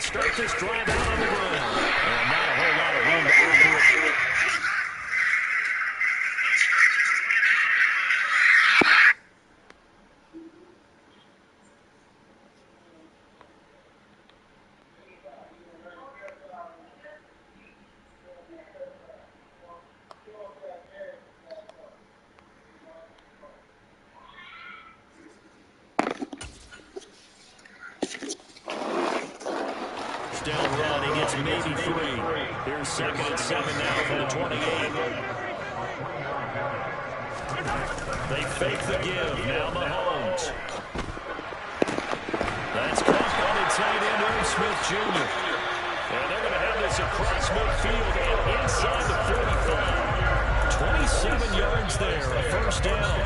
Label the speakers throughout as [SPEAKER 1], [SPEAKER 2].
[SPEAKER 1] start this drive out on the ground. And not a whole lot of room to operate. Down run, he gets maybe 3. Here's 2nd and 7 now from the 28. They fake the give. Now Mahomes. That's caught by the tight end, Irv Smith Jr. And they're going to have this across midfield and inside the 45. 27 yards there, a first down.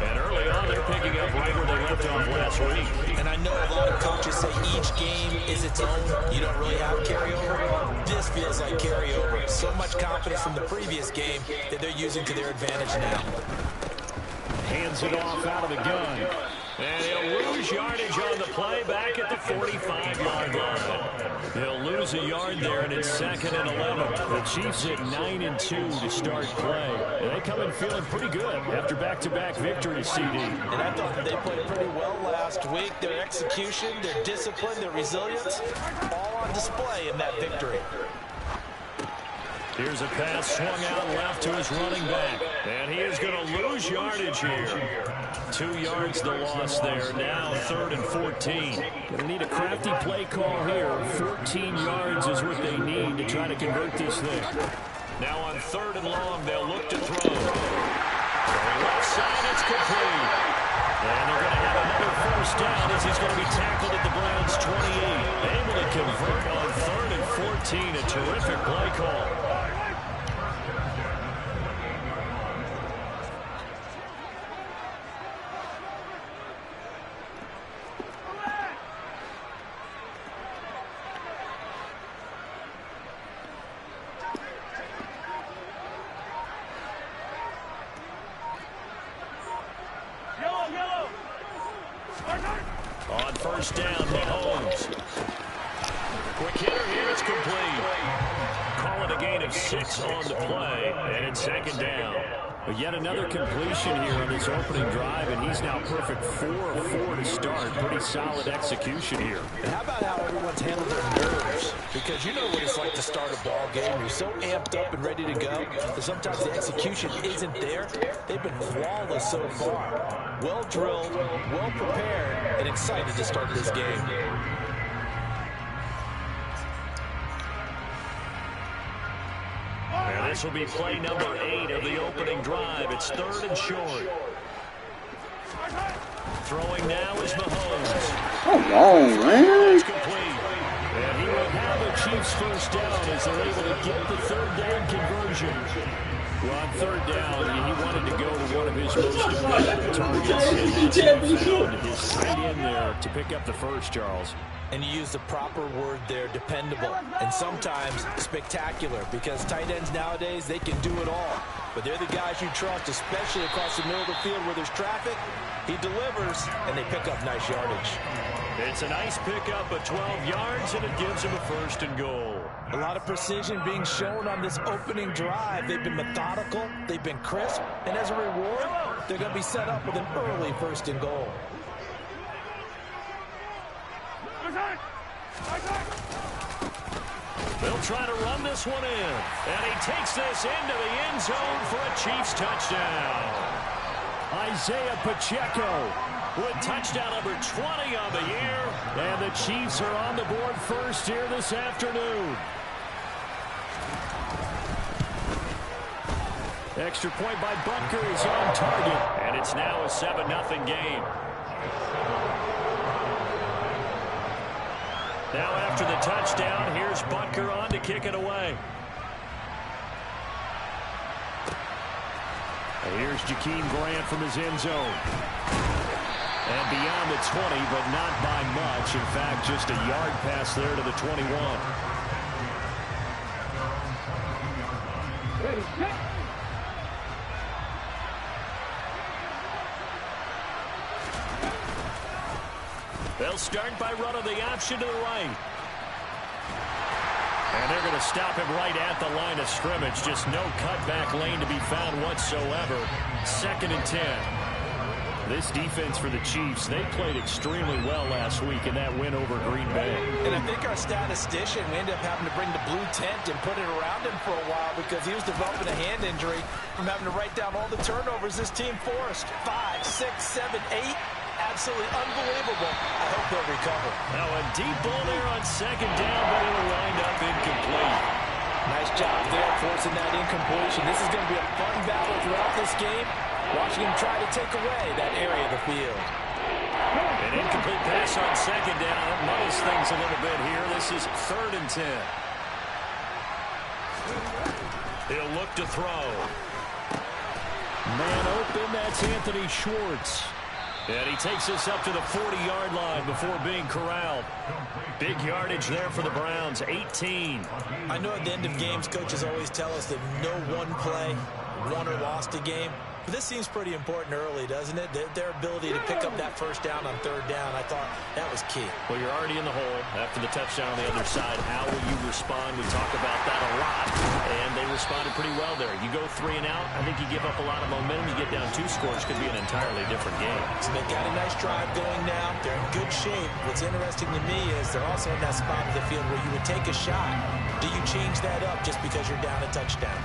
[SPEAKER 1] And early on, they're picking up right where they left off last week.
[SPEAKER 2] And I know a lot of coaches say each game is its own. You don't really have carryover. This feels like carryover. So much confidence from the previous game that they're using to their advantage now.
[SPEAKER 1] Hands it off out of the gun. And he'll lose yardage on the play back at the 45-yard line. He'll lose a yard there, and it's 2nd and 11. The Chiefs at 9-2 to start play. And they come in feeling pretty good after back-to-back victories, CD.
[SPEAKER 2] And I thought they played pretty well last week. Their execution, their discipline, their resilience, all on display in that victory.
[SPEAKER 1] Here's a pass swung out left to his running back. And he is going to lose yardage here. 2 yards the loss there. Now 3rd and 14. Going to need a crafty play call here. 14 yards is what they need to try to convert this thing. Now on 3rd and long, they'll look to throw. Left side, it's complete. And they're going to have another first down as he's going to be tackled at the Browns' 28. Able to convert on 3rd and 14. A terrific play call. On first down, Mahomes. Quick hitter here, it's complete. Call it a gain of 6 on the play, and it's 2nd down. But yet another completion here on this opening drive, and he's now perfect 4 of 4 to start. Pretty solid execution here.
[SPEAKER 2] And how about how everyone's handled their nerves? Because you know what it's like to start a ball game. You're so amped up and ready to go that sometimes the execution isn't there. They've been flawless so far. Well drilled, well prepared, and excited to start this game.
[SPEAKER 1] And this will be play number 8 of the opening drive. It's 3rd and short. Throwing now is Mahomes.
[SPEAKER 3] Come on, man.
[SPEAKER 1] It's complete. And he will have a Chiefs first down as they're able to get the 3rd down conversion. Well, on 3rd down, he wanted to go to one of his most important targets. And he found his tight end there to pick up the first, Charles.
[SPEAKER 2] And you use the proper word there, dependable, and sometimes spectacular, because tight ends nowadays, they can do it all. But they're the guys you trust, especially across the middle of the field where there's traffic. He delivers, and they pick up nice yardage.
[SPEAKER 1] It's a nice pickup of 12 yards, and it gives him a 1st and goal.
[SPEAKER 2] A lot of precision being shown on this opening drive. They've been methodical, they've been crisp, and as a reward, they're going to be set up with an early 1st and goal.
[SPEAKER 1] They'll try to run this one in. And he takes this into the end zone for a Chiefs touchdown. Isaiah Pacheco with touchdown number 20 on the year. And the Chiefs are on the board first here this afternoon. Extra point by Butker is on target. And it's now a 7-0 game. Now after the touchdown, here's Butker on to kick it away. And here's Jakeem Grant from his end zone. And beyond the 20, but not by much. In fact, just a yard pass there to the 21. They'll start by running the option to the right. And they're going to stop him right at the line of scrimmage. Just no cutback lane to be found whatsoever. 2nd and 10. This defense for the Chiefs, they played extremely well last week in that win over Green Bay.
[SPEAKER 2] And I think our statistician, we ended up having to bring the blue tent and put it around him for a while because he was developing a hand injury from having to write down all the turnovers this team forced. 5, 6, 7, 8. Absolutely unbelievable. I hope they'll recover.
[SPEAKER 1] Now a deep ball there on 2nd down, but it'll wind up incomplete.
[SPEAKER 2] Nice job there forcing that incompletion. This is going to be a fun battle throughout this game. Watching him try to take away that area of the field.
[SPEAKER 1] An incomplete pass on 2nd down. That muddles things a little bit here. This is 3rd and 10. He'll look to throw. Man open, that's Anthony Schwartz. And he takes us up to the 40-yard line before being corralled. Big yardage there for the Browns, 18.
[SPEAKER 2] I know at the end of games, coaches always tell us that no one play won or lost a game. But this seems pretty important early, doesn't it? Their ability to pick up that 1st down on 3rd down, I thought that was key.
[SPEAKER 1] Well, you're already in the hole after the touchdown on the other side. How will you respond? We talk about that a lot, and they responded pretty well there. You go 3 and out, I think you give up a lot of momentum. You get down 2 scores, could be an entirely different game.
[SPEAKER 2] So they've got a nice drive going now. They're in good shape. What's interesting to me is they're also in that spot of the field where you would take a shot. Do you change that up just because you're down a touchdown?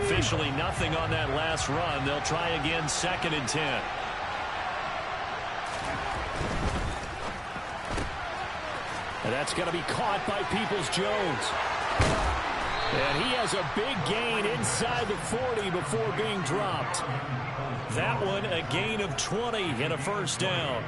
[SPEAKER 1] Officially nothing on that last run. They'll try again, 2nd and 10. And that's going to be caught by Peoples-Jones. And he has a big gain inside the 40 before being dropped. That one, a gain of 20 and a 1st down.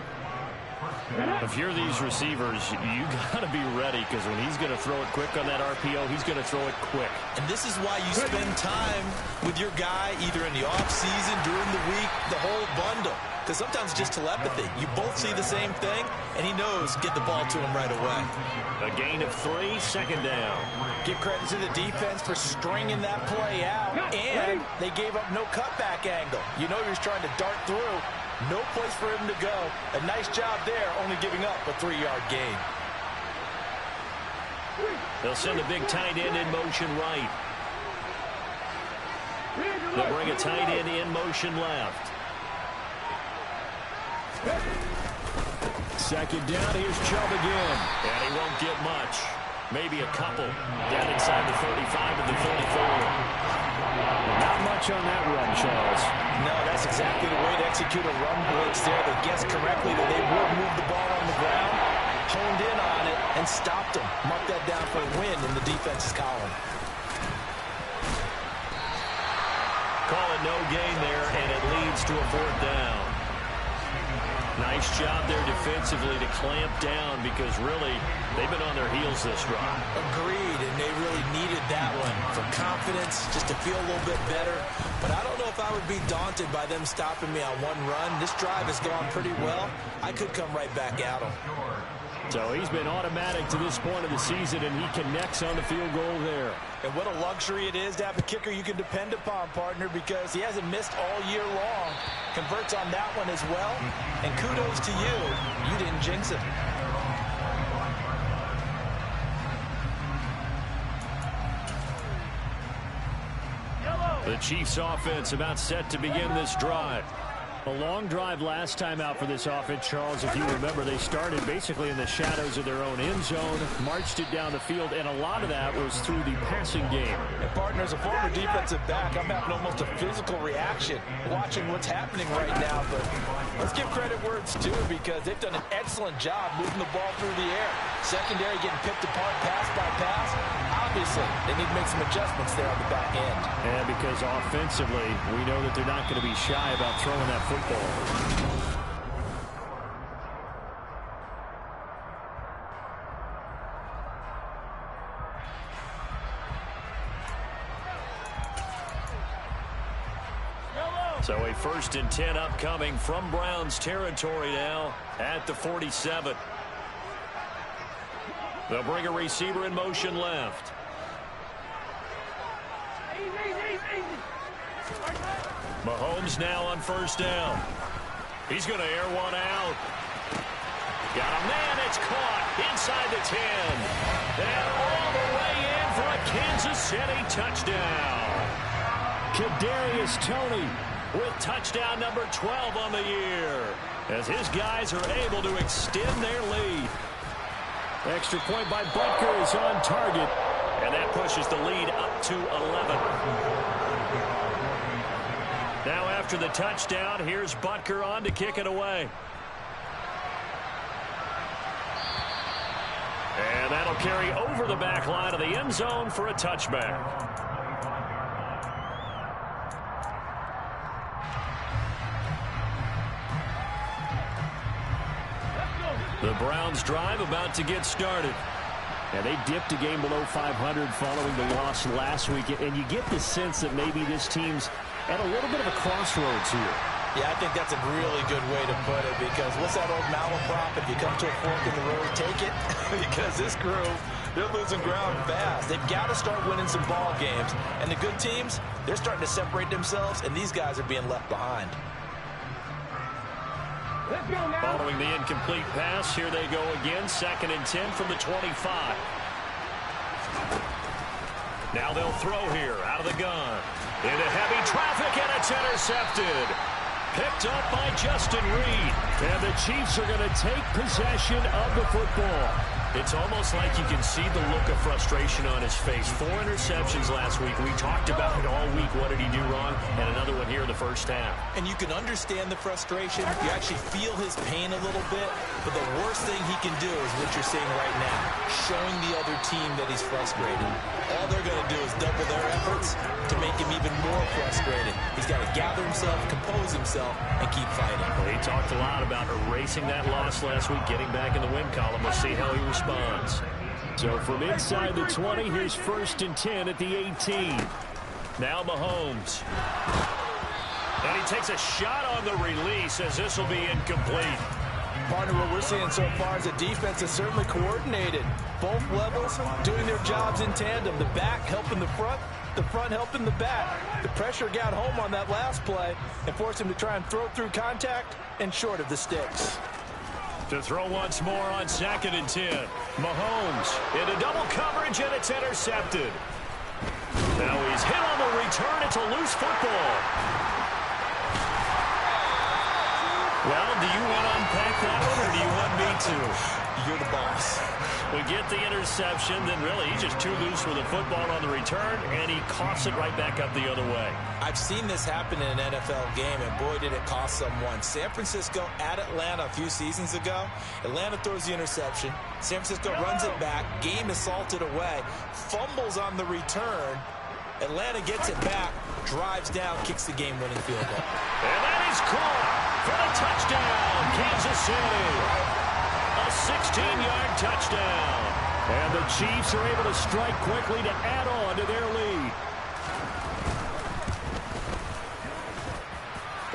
[SPEAKER 1] If you're these receivers, you got to be ready because when he's going to throw it quick on that RPO, he's going to throw it quick.
[SPEAKER 2] And this is why you spend time with your guy either in the offseason, during the week, the whole bundle. Because sometimes it's just telepathy. You both see the same thing, and he knows get the ball to him right away.
[SPEAKER 1] A gain of 3, 2nd down.
[SPEAKER 2] Give credit to the defense for stringing that play out, and they gave up no cutback angle. You know he was trying to dart through. No place for him to go. A nice job there, only giving up a 3-yard gain.
[SPEAKER 1] They'll send a big tight end in motion right. They'll bring a tight end in motion left. 2nd down, here's Chubb again. And he won't get much. Maybe a couple. Down inside the 35 to the 34. Not much on that run, Charles.
[SPEAKER 2] No, that's exactly the way to execute a run blitz there. They guessed correctly that they would move the ball on the ground, honed in on it, and stopped them. Mark that down for a win in the defense's column.
[SPEAKER 1] Call it no gain there, and it leads to a 4th down. Nice job there defensively to clamp down because really they've been on their heels this run.
[SPEAKER 2] Agreed, and they really needed that one for confidence, just to feel a little bit better. But I don't know if I would be daunted by them stopping me on one run. This drive has gone pretty well. I could come right back at them.
[SPEAKER 1] So he's been automatic to this point of the season, and he connects on the field goal there.
[SPEAKER 2] And what a luxury it is to have a kicker you can depend upon, partner, because he hasn't missed all year long. Converts on that one as well. And kudos to you. You didn't jinx it.
[SPEAKER 1] The Chiefs offense about set to begin this drive. A long drive last time out for this offense, Charles. If you remember, they started basically in the shadows of their own end zone, marched it down the field, and a lot of that was through the passing game.
[SPEAKER 2] And partner, as a former defensive back, I'm having almost a physical reaction watching what's happening right now. But let's give credit where it's due because they've done an excellent job moving the ball through the air. Secondary getting picked apart pass by pass. Obviously, they need to make some adjustments there on the back end.
[SPEAKER 1] And because offensively, we know that they're not going to be shy about throwing that football. So a 1st and 10 upcoming from Browns territory now at the 47. They'll bring a receiver in motion left. Mahomes now on 1st down. He's going to air one out. Got a man. It's caught inside the 10. And all the way in for a Kansas City touchdown. Kadarius Toney with touchdown number 12 on the year, as his guys are able to extend their lead. Extra point by Butker is on target, and that pushes the lead up to 11. Now after the touchdown, here's Butker on to kick it away. And that'll carry over the back line of the end zone for a touchback. The Browns drive about to get started. And they dipped a game below 500 following the loss last week. And you get the sense that maybe this team's at a little bit of a crossroads here.
[SPEAKER 2] Yeah, I think that's a really good way to put it, because what's that old malaprop? If you come to a fork in the road, take it. Because this crew, they're losing ground fast. They've got to start winning some ball games. And the good teams, they're starting to separate themselves, and these guys are being left behind.
[SPEAKER 1] Following the incomplete pass, here they go again. 2nd and 10 from the 25. Now they'll throw here out of the gun. Into heavy traffic, and it's intercepted. Picked up by Justin Reed. And the Chiefs are going to take possession of the football. It's almost like you can see the look of frustration on his face. 4 interceptions last week. We talked about it all week. What did he do wrong? And another one here in the first half.
[SPEAKER 2] And you can understand the frustration. You actually feel his pain a little bit. But the worst thing he can do is what you're seeing right now, showing the other team that he's frustrated. All they're going to do is double their efforts to make him even more frustrated. He's got to gather himself, compose himself, and keep fighting.
[SPEAKER 1] Well, he talked a lot about erasing that loss last week, getting back in the win column. We'll see how he responds. So from inside the 20, here's 1st and 10 at the 18. Now Mahomes. And he takes a shot on the release, as this will be incomplete.
[SPEAKER 2] Partner, what we're seeing so far is the defense is certainly coordinated. Both levels doing their jobs in tandem. The back helping the front helping the back. The pressure got home on that last play and forced him to try and throw through contact and short of the sticks.
[SPEAKER 1] To throw once more on 2nd and 10. Mahomes into double coverage, and it's intercepted. Now he's hit on the return. It's a loose football. Well, do you want to unpack that one, or do you want me to?
[SPEAKER 2] You're the boss.
[SPEAKER 1] We get the interception, then really he's just too loose with the football on the return, and he coughs it right back up the other way.
[SPEAKER 2] I've seen this happen in an NFL game, and boy, did it cost someone. San Francisco at Atlanta a few seasons ago. Atlanta throws the interception. San Francisco runs it back. Game is salted away. Fumbles on the return. Atlanta gets it back, drives down, kicks the game-winning field goal.
[SPEAKER 1] And that is caught for the touchdown, Kansas City. A 16-yard touchdown. And the Chiefs are able to strike quickly to add on to their lead.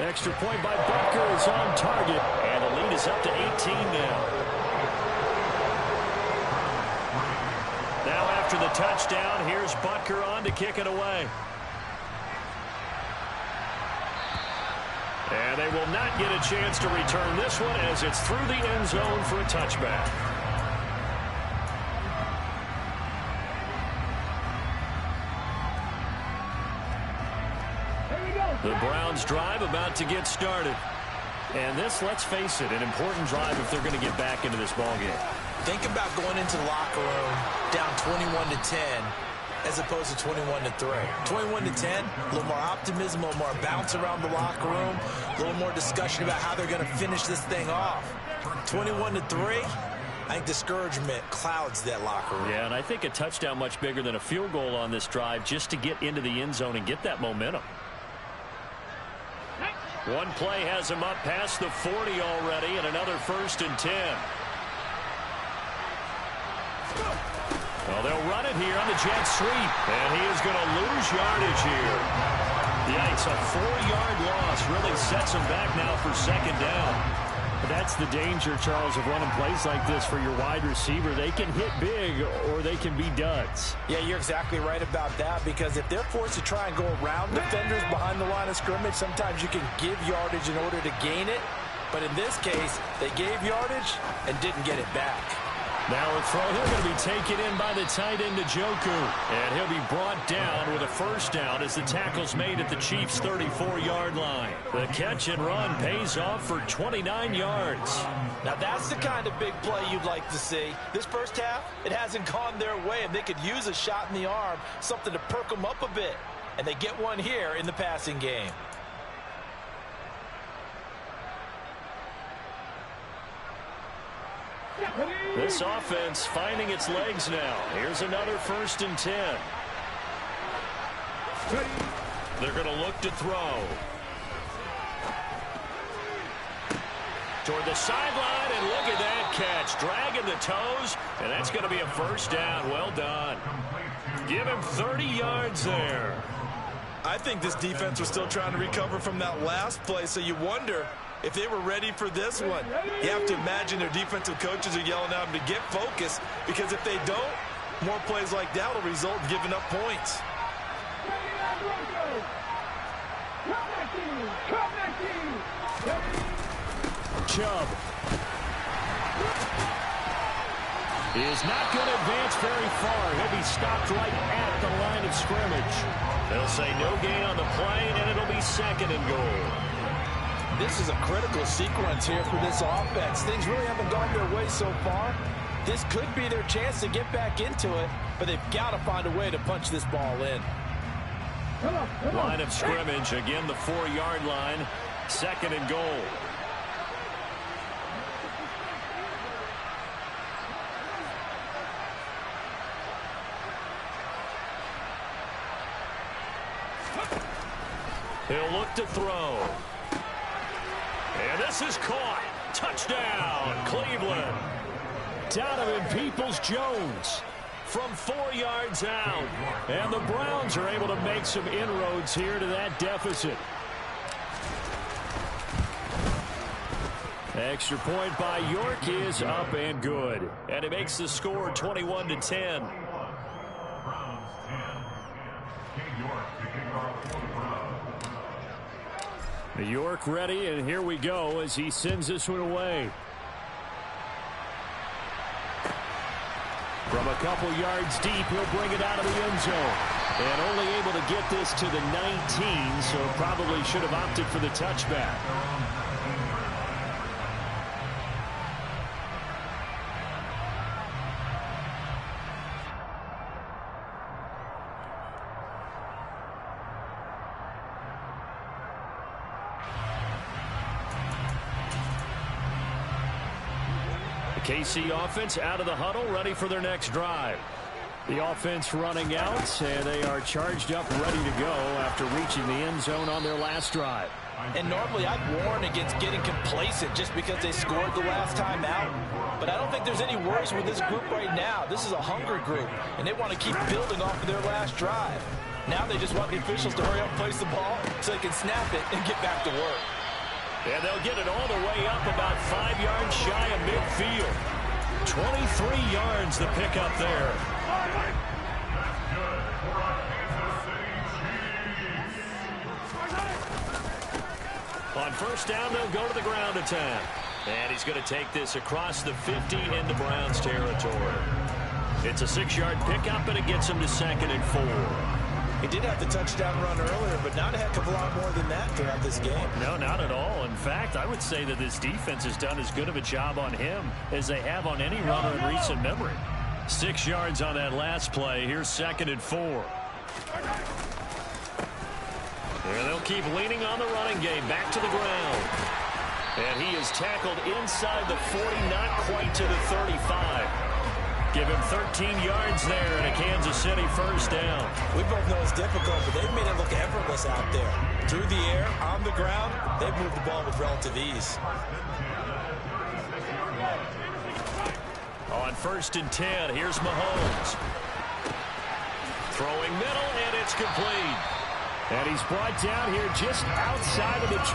[SPEAKER 1] Extra point by Butker is on target. And the lead is up to 18 now. Now after the touchdown, here's Butker on to kick it away. And they will not get a chance to return this one, as it's through the end zone for a touchback. The Browns drive about to get started. And this, let's face it, an important drive if they're going to get back into this ballgame.
[SPEAKER 2] Think about going into the locker room down 21-10 as opposed to 21-3. 21-10, a little more optimism, a little more bounce around the locker room, a little more discussion about how they're going to finish this thing off. 21-3, I think discouragement clouds that locker room.
[SPEAKER 1] Yeah, and I think a touchdown much bigger than a field goal on this drive just to get into the end zone and get that momentum. One play has him up past the 40 already, and another 1st and 10. Well, they'll run it here on the jet sweep, and he is going to lose yardage here. Yikes, a 4-yard loss really sets him back now for 2nd down. But that's the danger, Charles, of running plays like this for your wide receiver. They can hit big, or they can be duds.
[SPEAKER 2] Yeah, you're exactly right about that, because if they're forced to try and go around defenders behind the line of scrimmage, sometimes you can give yardage in order to gain it. But in this case, they gave yardage and didn't get it back.
[SPEAKER 1] Now a throw here going to be taken in by the tight end, Njoku. And he'll be brought down with a first down as the tackle's made at the Chiefs' 34-yard line. The catch and run pays off for 29 yards.
[SPEAKER 2] Now that's the kind of big play you'd like to see. This first half, it hasn't gone their way, and they could use a shot in the arm, something to perk them up a bit. And they get one here in the passing game.
[SPEAKER 1] This offense finding its legs now. Here's another 1st and 10. They're going to look to throw. Toward the sideline, and look at that catch. Dragging the toes, and that's going to be a first down. Well done. Give him 30 yards there.
[SPEAKER 3] I think this defense was still trying to recover from that last play, so you wonder if they were ready for this one. You have to imagine their defensive coaches are yelling at them to get focused, because if they don't, more plays like that will result in giving up points.
[SPEAKER 1] Chubb is not going to advance very far. He'll be stopped right at the line of scrimmage. They'll say no gain on the play, and it'll be 2nd and goal.
[SPEAKER 2] This is a critical sequence here for this offense. Things really haven't gone their way so far. This could be their chance to get back into it, but they've got to find a way to punch this ball in.
[SPEAKER 1] Line of scrimmage, again the 4-yard line, 2nd and goal. He'll look to throw. And this is caught. Touchdown, Cleveland. Donovan Peoples-Jones from 4 yards out. And the Browns are able to make some inroads here to that deficit. Extra point by York is up and good. And it makes the score 21-10. New York ready, and here we go as he sends this one away. From a couple yards deep, he'll bring it out of the end zone. And only able to get this to the 19, so probably should have opted for the touchback. KC offense out of the huddle, ready for their next drive. The offense running out, and they are charged up, ready to go after reaching the end zone on their last drive.
[SPEAKER 2] And normally I'd warn against getting complacent just because they scored the last time out. But I don't think there's any worries with this group right now. This is a hungry group, and they want to keep building off of their last drive. Now they just want the officials to hurry up and place the ball so they can snap it and get back to work.
[SPEAKER 1] And they'll get it all the way up about 5 yards shy of midfield. 23 yards the pickup there. On first down, they'll go to the ground attack. And he's going to take this across the 50 into Browns territory. It's a 6-yard pickup, and it gets him to 2nd and 4.
[SPEAKER 2] He did have the touchdown run earlier, but not a heck of a lot more than that throughout this game.
[SPEAKER 1] No, not at all. In fact, I would say that this defense has done as good of a job on him as they have on any runner in recent memory. 6 yards on that last play. Here's 2nd and 4. And they'll keep leaning on the running game. Back to the ground. And he is tackled inside the 40, not quite to the 35. Give him 13 yards there and a Kansas City first down.
[SPEAKER 2] We both know it's difficult, but they've made it look effortless out there. Through the air, on the ground, they've moved the ball with relative ease.
[SPEAKER 1] On 1st and 10, here's Mahomes. Throwing middle, and it's complete. And he's brought down here just outside of the 20.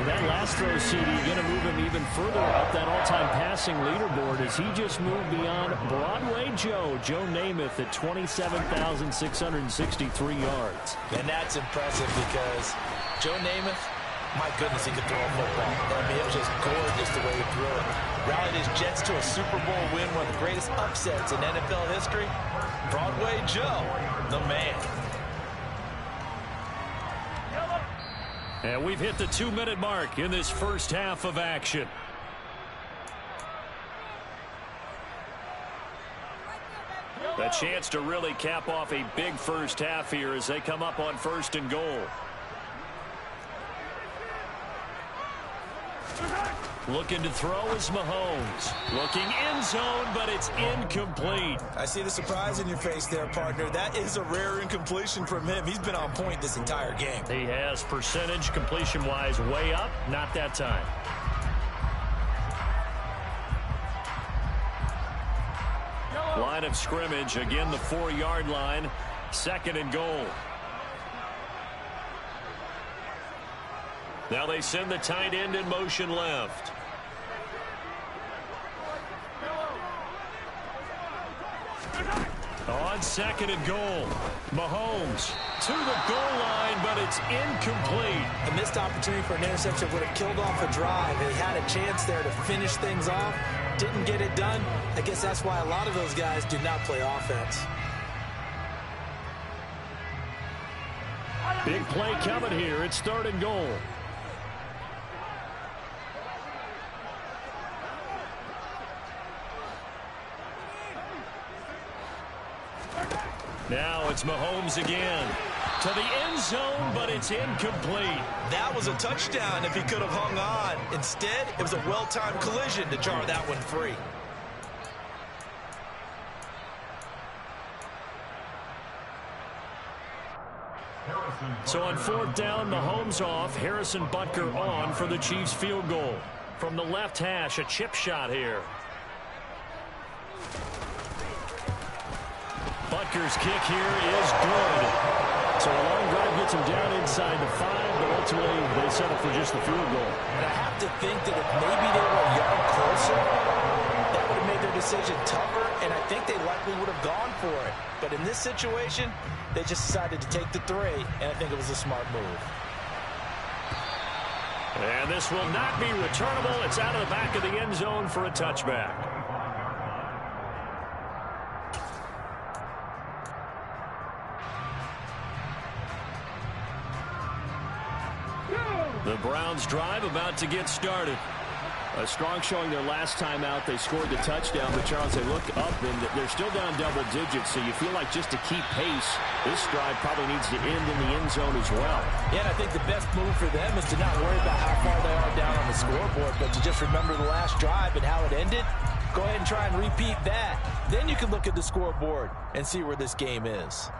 [SPEAKER 1] That last throw, CD, going to move him even further up that all-time passing leaderboard as he just moved beyond Broadway Joe Namath at 27,663 yards.
[SPEAKER 2] And that's impressive because Joe Namath, My goodness, he could throw a football. I mean, it was just gorgeous the way he threw it. Rallied his Jets to a Super Bowl win, one of the greatest upsets in NFL history. Broadway Joe, the man.
[SPEAKER 1] And we've hit the 2-minute mark in this first half of action. A chance to really cap off a big first half here as they come up on 1st and goal. Looking to throw is Mahomes. Looking end zone, but it's incomplete.
[SPEAKER 3] I see the surprise in your face there, partner. That is a rare incompletion from him. He's been on point this entire game.
[SPEAKER 1] He has percentage completion-wise way up. Not that time. Line of scrimmage, again the 4-yard line, 2nd and goal. Now they send the tight end in motion left. On 2nd and goal, Mahomes to the goal line, but it's incomplete.
[SPEAKER 2] A missed opportunity for an interception would have killed off a drive. They had a chance there to finish things off. Didn't get it done. I guess that's why a lot of those guys do not play offense.
[SPEAKER 1] Big play coming here. It's 3rd and goal. Now it's Mahomes again. To the end zone, but it's incomplete.
[SPEAKER 3] That was a touchdown if he could have hung on. Instead, it was a well-timed collision to jar that one free.
[SPEAKER 1] So on 4th down, Mahomes off. Harrison Butker on for the Chiefs field goal. From the left hash, a chip shot here. Butker's kick here is good. So a long drive gets him down inside the 5, but ultimately they settle for just the field goal.
[SPEAKER 2] And I have to think that if maybe they were a yard closer, that would have made their decision tougher, and I think they likely would have gone for it. But in this situation, they just decided to take the 3, and I think it was a smart move.
[SPEAKER 1] And this will not be returnable. It's out of the back of the end zone for a touchback. The Browns drive about to get started.
[SPEAKER 4] A strong showing their last time out. They scored the touchdown, but Charles, they look up and they're still down double digits, so you feel like just to keep pace, this drive probably needs to end in the end zone as well.
[SPEAKER 2] Yeah, and I think the best move for them is to not worry about how far they are down on the scoreboard, but to just remember the last drive and how it ended. Go ahead and try and repeat that. Then you can look at the scoreboard and see where this game is.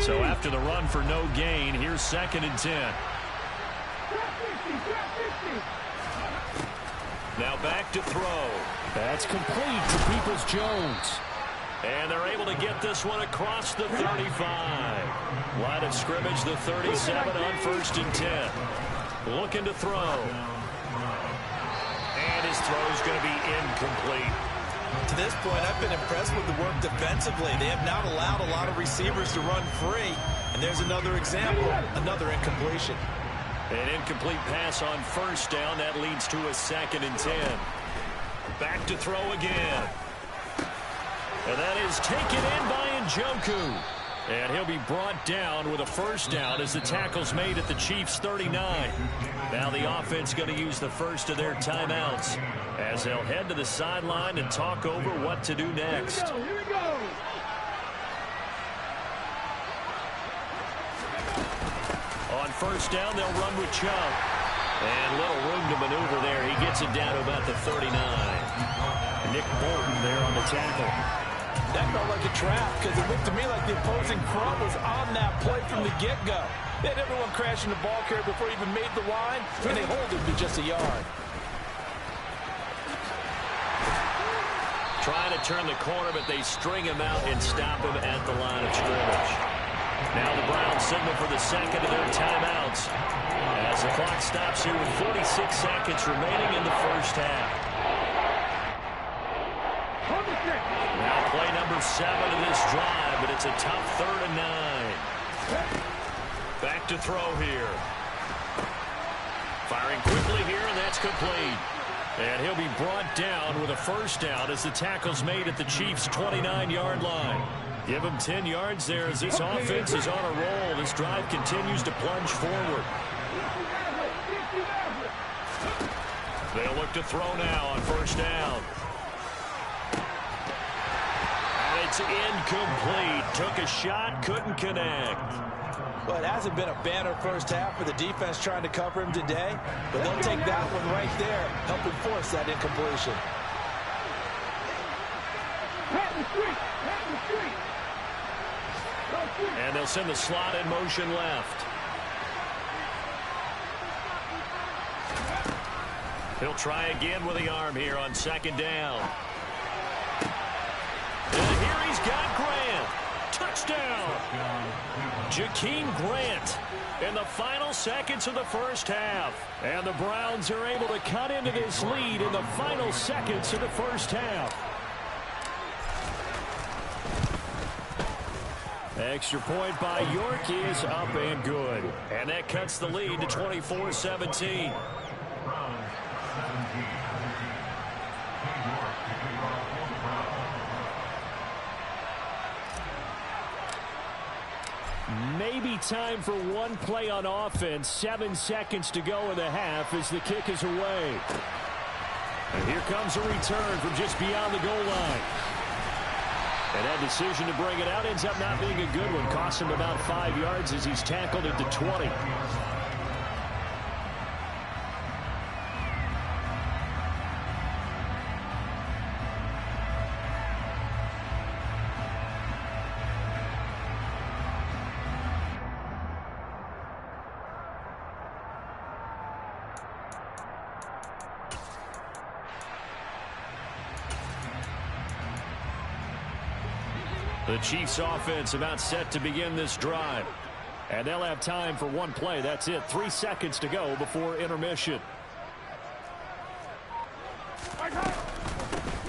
[SPEAKER 1] So after the run for no gain, here's 2nd and 10. Now back to throw.
[SPEAKER 4] That's complete to Peoples-Jones.
[SPEAKER 1] And they're able to get this one across the 35. Line of scrimmage, the 37 on 1st and 10. Looking to throw. And his throw is going to be incomplete.
[SPEAKER 3] To this point, I've been impressed with the work defensively. They have not allowed a lot of receivers to run free. And there's another example, another incompletion.
[SPEAKER 1] An incomplete pass on 1st down. That leads to a 2nd and 10. Back to throw again. And that is taken in by Njoku. And he'll be brought down with a 1st down as the tackle's made at the Chiefs' 39. Now the offense going to use the first of their timeouts as they'll head to the sideline and talk over what to do next.
[SPEAKER 5] Here we go.
[SPEAKER 1] On 1st down, they'll run with Chubb. And little room to maneuver there. He gets it down to about the 39. Nick Bolton there on the tackle.
[SPEAKER 2] That felt like a trap because it looked to me like the opposing front was on that play from the get-go. They had everyone crashing the ball carrier before he even made the line, and they hold him to just a yard.
[SPEAKER 1] Trying to turn the corner, but they string him out and stop him at the line of scrimmage. Now the Browns signal for the 2nd of their timeouts as the clock stops here with 46 seconds remaining in the 1st half. Now play number 7 of this drive but it's a tough 3rd and 9. Back to throw here. Firing quickly here, and that's complete. And he'll be brought down with a first down as the tackle's made at the Chiefs' 29-yard line. Give him 10 yards there as this offense is on a roll. This drive continues to plunge forward. They'll look to throw now on first down. And it's incomplete. Took a shot, couldn't connect.
[SPEAKER 2] Well, it hasn't been a banner first half for the defense trying to cover him today, but they'll take that one right there, helping force that incompletion.
[SPEAKER 1] And they'll send the slot in motion left. He'll try again with the arm here on 2nd down. And here he's got Grant. Touchdown. Jakeem Grant in the final seconds of the first half. And the Browns are able to cut into this lead in the final seconds of the first half. Extra point by York is up and good. And that cuts the lead to 24-17. Maybe time for one play on offense. 7 seconds to go in the half as the kick is away. And here comes a return from just beyond the goal line. And that decision to bring it out ends up not being a good one. Costs him about 5 yards as he's tackled at the 20. The Chiefs offense about set to begin this drive. And they'll have time for one play. That's it. 3 seconds to go before intermission.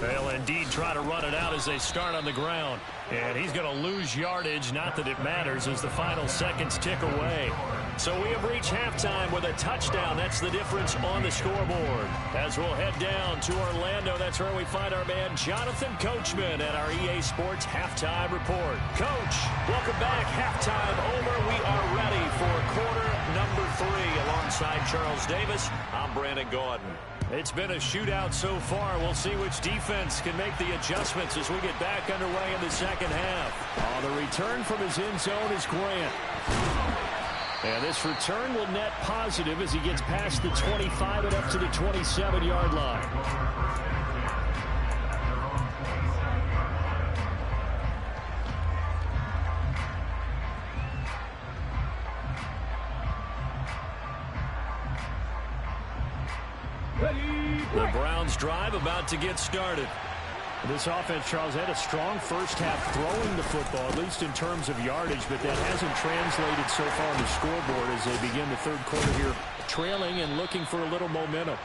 [SPEAKER 1] They'll indeed try to run it out as they start on the ground. And he's going to lose yardage. Not that it matters as the final seconds tick away. So we have reached halftime with a touchdown. That's the difference on the scoreboard. As we'll head down to Orlando, that's where we find our man Jonathan Coachman at our EA Sports Halftime Report. Coach, welcome back. Halftime over. We are ready for quarter number 3. Alongside Charles Davis, I'm Brandon Gordon. It's been a shootout so far. We'll see which defense can make the adjustments as we get back underway in the second half. The return from his end zone is Grant. And this return will net positive as he gets past the 25 and up to the 27-yard line. The Browns drive about to get started. This offense, Charles, had a strong first half throwing the football, at least in terms of yardage, but that hasn't translated so far on the scoreboard as they begin the third quarter here, trailing and looking for a little momentum.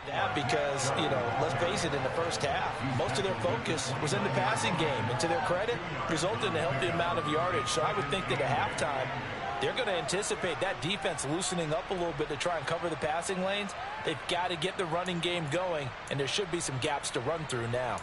[SPEAKER 2] Yeah, because, let's face it, in the first half, most of their focus was in the passing game. And to their credit, resulted in a healthy amount of yardage. So I would think that at halftime, they're going to anticipate that defense loosening up a little bit to try and cover the passing lanes. They've got to get the running game going, and there should be some gaps to run through now.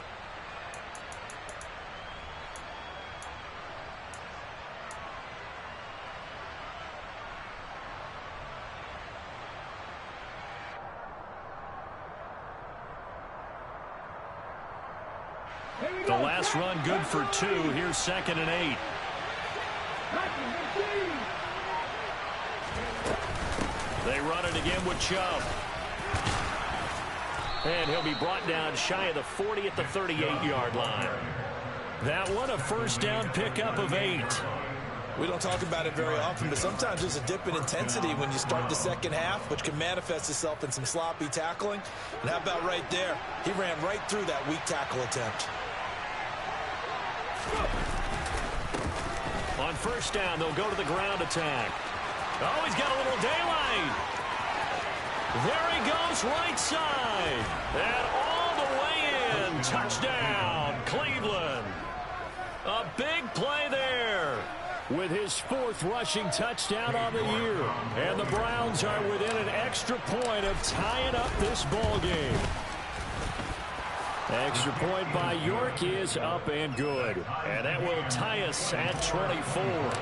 [SPEAKER 1] The last run good for 2. Here's 2nd and 8. They run it again with Chubb. And he'll be brought down shy of the 40 at the 38-yard line. That one a first down pickup of 8.
[SPEAKER 3] We don't talk about it very often, but sometimes there's a dip in intensity when you start the second half, which can manifest itself in some sloppy tackling. And how about right there? He ran right through that weak tackle attempt.
[SPEAKER 1] On first down, they'll go to the ground attack. Oh, he's got a little daylight. There he goes, right side. And all the way in. Touchdown, Cleveland. A big play there with his 4th rushing touchdown on the year. And the Browns are within an extra point of tying up this ball game. Extra point by York is up and good. And that will tie us at 24.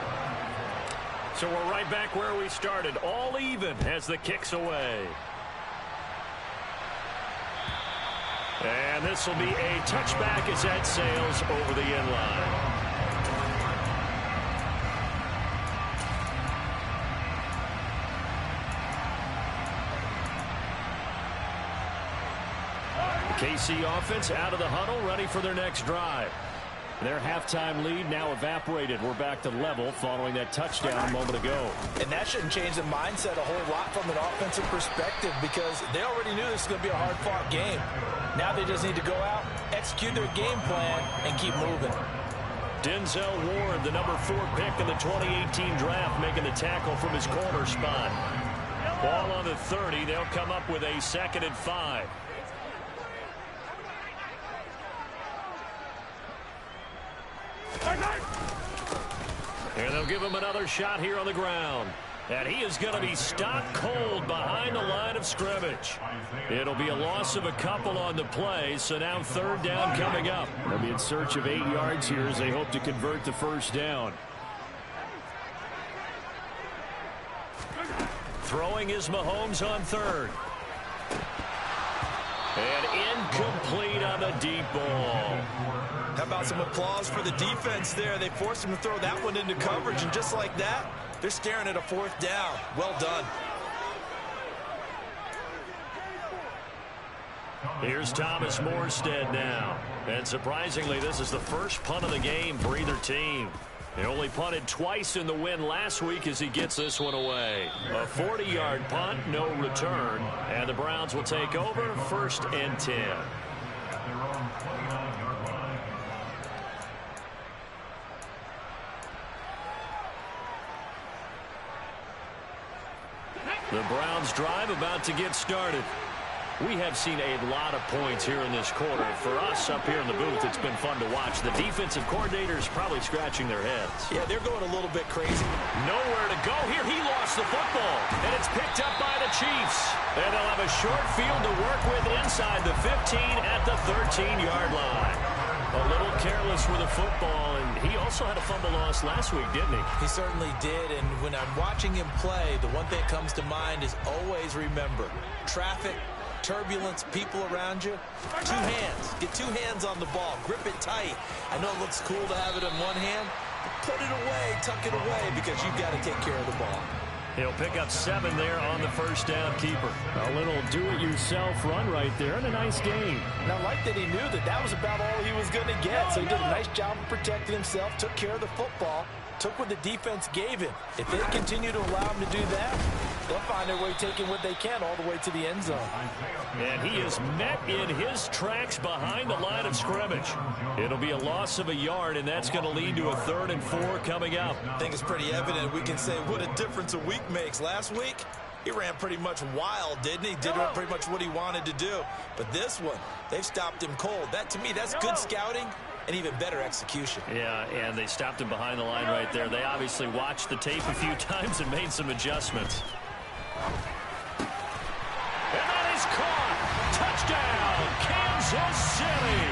[SPEAKER 1] So we're right back where we started, all even as the kick's away. And this will be a touchback as that sails over the end line. The KC offense out of the huddle, ready for their next drive. Their halftime lead now evaporated. We're back to level following that touchdown a moment ago.
[SPEAKER 3] And that shouldn't change the mindset a whole lot from an offensive perspective because they already knew this was going to be a hard-fought game. Now they just need to go out, execute their game plan, and keep moving.
[SPEAKER 1] Denzel Ward, the number 4 pick in the 2018 draft, making the tackle from his corner spot. Ball on the 30. They'll come up with a 2nd and 5. And they'll give him another shot here on the ground. And he is going to be stopped cold behind the line of scrimmage. It'll be a loss of a couple on the play, so now 3rd down coming up. They'll be in search of 8 yards here as they hope to convert the first down. Throwing is Mahomes on 3rd. And incomplete on the deep ball.
[SPEAKER 3] How about some applause for the defense there? They forced him to throw that one into coverage, and just like that, they're staring at a 4th down. Well done.
[SPEAKER 1] Here's Thomas Morstead now. And surprisingly, this is the first punt of the game for either team. He only punted twice in the win last week as he gets this one away. A 40-yard punt, no return. And the Browns will take over 1st and 10. The Browns drive about to get started. We have seen a lot of points here in this quarter. For us up here in the booth, it's been fun to watch. The defensive coordinators probably scratching their heads.
[SPEAKER 3] Yeah, they're going a little bit crazy.
[SPEAKER 1] Nowhere to go here. He lost the football, and it's picked up by the Chiefs. And they'll have a short field to work with inside the 15 at the 13-yard line. A little careless with the football, and he also had a fumble loss last week, didn't he?
[SPEAKER 3] He certainly did, and when I'm watching him play, the one thing that comes to mind is always remember, traffic, turbulence, people around you, 2 hands. Get 2 hands on the ball. Grip it tight. I know it looks cool to have it in one hand, but put it away, tuck it away, because you've got to take care of the ball.
[SPEAKER 1] He'll pick up 7 there on the first down keeper.
[SPEAKER 4] A little do-it-yourself run right there and a nice gain.
[SPEAKER 3] And I like that he knew that that was about all he was going to get. So he did a nice job of protecting himself, took care of the football, took what the defense gave him. If they continue to allow him to do that, they'll find their way taking what they can all the way to the end zone.
[SPEAKER 1] And he is met in his tracks behind the line of scrimmage. It'll be a loss of a yard, and that's going to lead to a 3rd and 4 coming up.
[SPEAKER 3] I think it's pretty evident we can say what a difference a week makes. Last week, he ran pretty much wild, didn't he? Did pretty much what he wanted to do. But this one, they've stopped him cold. That, to me, that's good scouting and even better execution.
[SPEAKER 1] Yeah, and they stopped him behind the line right there. They obviously watched the tape a few times and made some adjustments. And that is caught. Touchdown, Kansas City.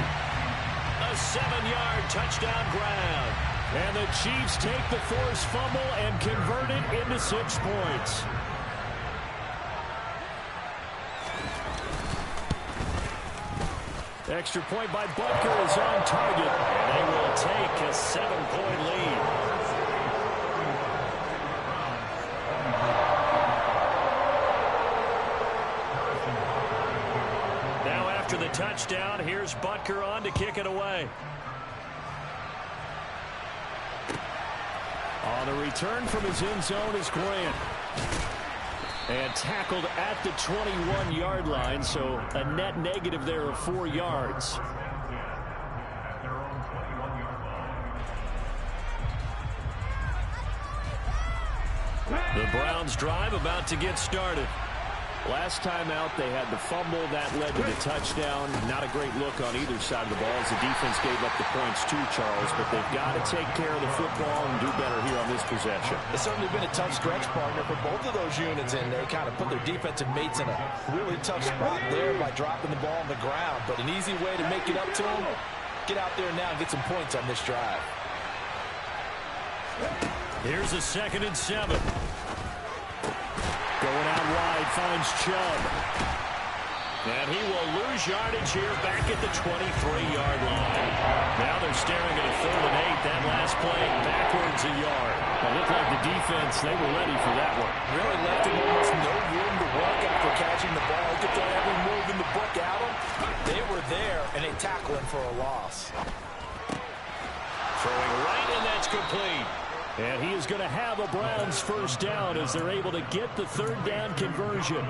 [SPEAKER 1] A 7-yard touchdown grab. And the Chiefs take the forced fumble and convert it into 6 points. Extra point by Butker is on target. And they will take a 7-point lead. after the touchdown. Here's Butker on to kick it away.
[SPEAKER 4] On the return from his end zone is Grant. And tackled at the 21-yard line, so a net negative there of 4 yards.
[SPEAKER 1] The Browns drive about to get started.
[SPEAKER 4] Last time out, they had the fumble. That led to the touchdown. Not a great look on either side of the ball as the defense gave up the points too, Charles. But they've got to take care of the football and do better here on this possession.
[SPEAKER 2] It's certainly been a tough stretch, partner, for both of those units, and they kind of put their defensive mates in a really tough spot there by dropping the ball on the ground. But an easy way to make it up to them, get out there now and get some points on this drive.
[SPEAKER 1] Here's a 2nd and 7.
[SPEAKER 4] Going out wide, finds Chubb.
[SPEAKER 1] And he will lose yardage here back at the 23-yard line. Now they're staring at a 3rd and 8. That last play backwards a yard.
[SPEAKER 4] It looked like the defense, they were ready for that one.
[SPEAKER 2] Really left him almost no room to work after catching the ball. He could throw every move in the book at him. They were there, and they tackle him for a loss.
[SPEAKER 1] Throwing right, and that's complete.
[SPEAKER 4] And he is going to have a Browns first down as they're able to get the 3rd down conversion.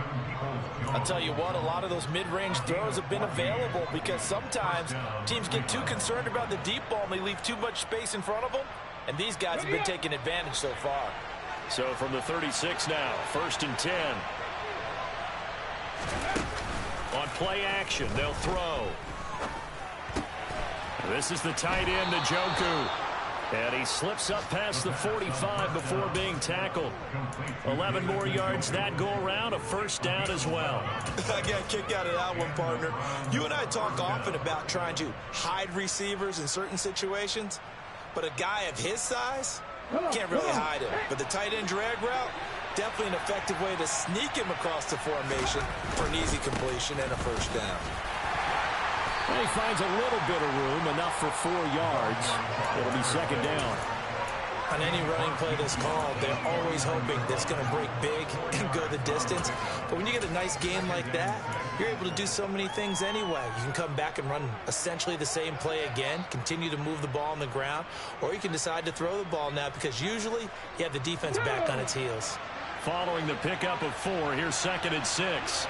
[SPEAKER 2] I'll tell you what, a lot of those mid-range throws have been available because sometimes teams get too concerned about the deep ball and they leave too much space in front of them. And these guys have been taking advantage so far.
[SPEAKER 1] So from the 36 now, 1st and 10. On play action, they'll throw. This is the tight end, Njoku. And he slips up past the 45 before being tackled. 11 more yards that go around, a first down as well.
[SPEAKER 3] I got a kick out of that one, partner. You and I talk often about trying to hide receivers in certain situations, but a guy of his size can't really hide him. But the tight end drag route, definitely an effective way to sneak him across the formation for an easy completion and a first down.
[SPEAKER 4] And he finds a little bit of room, enough for 4 yards. It'll be 2nd down.
[SPEAKER 2] On any running play that's called, they're always hoping that it's going to break big and go the distance. But when you get a nice game like that, you're able to do so many things anyway. You can come back and run essentially the same play again, continue to move the ball on the ground, or you can decide to throw the ball now because usually you have the defense back on its heels.
[SPEAKER 1] Following the pickup of 4, here's 2nd and 6.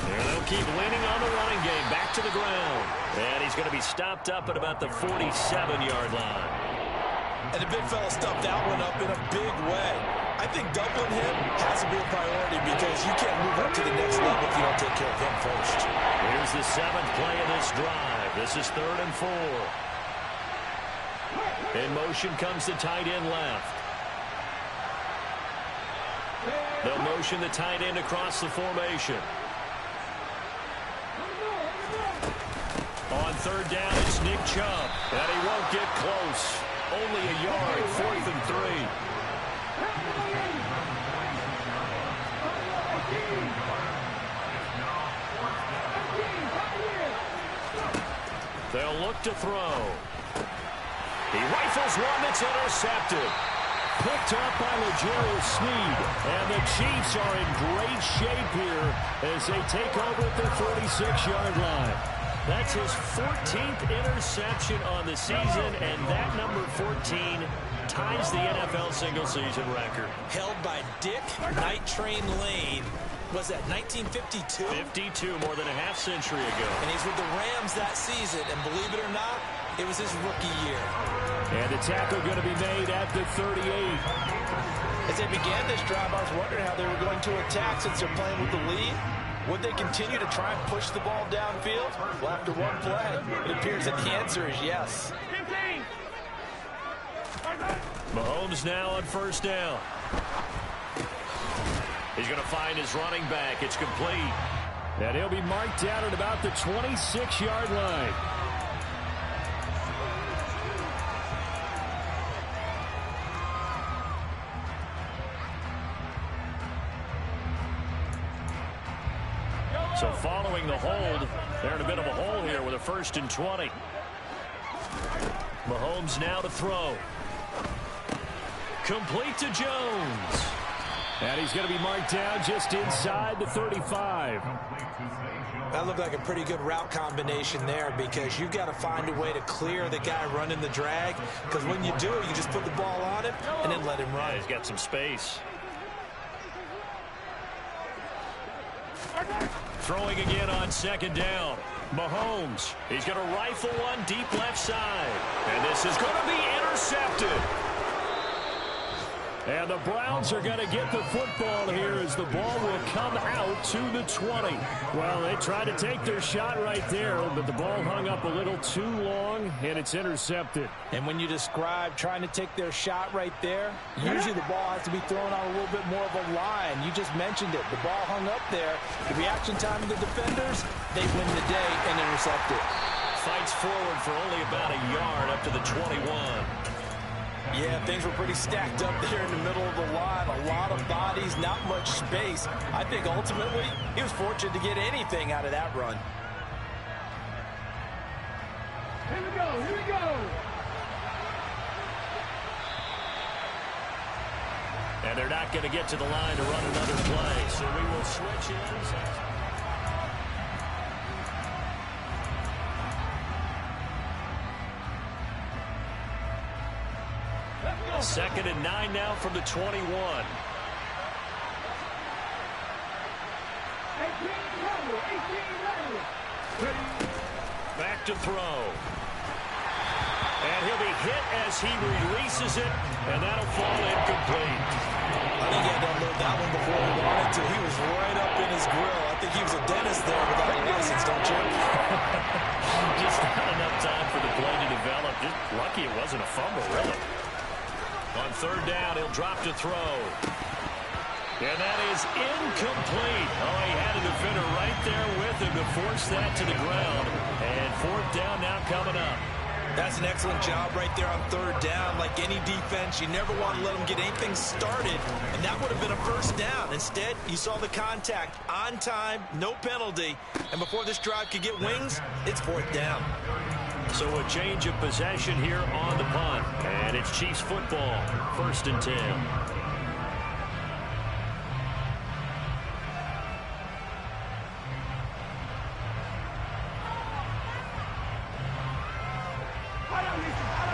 [SPEAKER 1] And they'll keep leaning on the running game. Back to the ground. And he's going to be stopped up at about the 47-yard line.
[SPEAKER 3] And the big fella stuffed that one up in a big way. I think doubling him has to be a priority because you can't move up to the next level if you don't take care of him first.
[SPEAKER 1] Here's the 7th play of this drive. This is 3rd and 4. In motion comes the tight end left. They'll motion the tight end across the formation. On 3rd down, it's Nick Chubb. And he won't get close. Only a yard, 4th and 3. They'll look to throw. He rifles one that's intercepted. Picked up by L'Jarius Sneed. And the Chiefs are in great shape here as they take over at the 46-yard line. That's his 14th interception on the season, and that number 14 ties the NFL single-season record.
[SPEAKER 3] Held by Dick Night Train Lane. Was that 1952?
[SPEAKER 1] 52, more than a half-century ago.
[SPEAKER 3] And he's with the Rams that season, and believe it or not, it was his rookie year.
[SPEAKER 4] And the tackle going to be made at the 38.
[SPEAKER 2] As they began this drive, I was wondering how they were going to attack since they're playing with the lead. Would they continue to try and push the ball downfield? Well, after one play, it appears that the answer is yes.
[SPEAKER 1] Mahomes now on 1st down. He's going to find his running back. It's complete.
[SPEAKER 4] And he'll be marked down at about the 26-yard line.
[SPEAKER 1] So following the hold, they're in a bit of a hole here with a 1st and 20. Mahomes now to throw. Complete to Jones.
[SPEAKER 4] And he's going to be marked down just inside the 35.
[SPEAKER 2] That looked like a pretty good route combination there because you've got to find a way to clear the guy running the drag, because when you do it, you just put the ball on him and then let him run.
[SPEAKER 1] Yeah, he's got some space. Throwing again on second down. Mahomes. He's going to rifle one deep left side. And this is going to be intercepted. And the Browns are going to get the football here as the ball will come out to the 20. Well, they tried to take their shot right there, but the ball hung up a little too long, and it's intercepted.
[SPEAKER 2] And when you describe trying to take their shot right there, usually the ball has to be thrown on a little bit more of a line. You just mentioned it. The ball hung up there. The reaction time of the defenders, they win the day and intercept it.
[SPEAKER 1] Fights forward for only about a yard up to the 21.
[SPEAKER 2] Yeah, things were pretty stacked up there in the middle of the line. A lot of bodies, not much space. I think ultimately he was fortunate to get anything out of that run.
[SPEAKER 5] Here we go, here we go.
[SPEAKER 1] And they're not going to get to the line to run another play, so we will switch in. Second and 9 now from the 21. Back to throw. And he'll be hit as he releases it, and that'll fall incomplete.
[SPEAKER 2] I think he had to unload that one before he wanted to. He was right up in his grill. I think he was a dentist there without a license, don't you?
[SPEAKER 1] Just not enough time for the play to develop. Just lucky it wasn't a fumble, really. On third down, he'll drop to throw. And that is incomplete. Oh, he had a defender right there with him to force that to the ground. And fourth down now coming up.
[SPEAKER 2] That's an excellent job right there on third down. Like any defense, you never want to let them get anything started, and that would have been a first down. Instead, you saw the contact on time, no penalty, and before this drive could get wings, it's fourth down.
[SPEAKER 1] So a change of possession here on the punt, and it's Chiefs football, 1st and 10.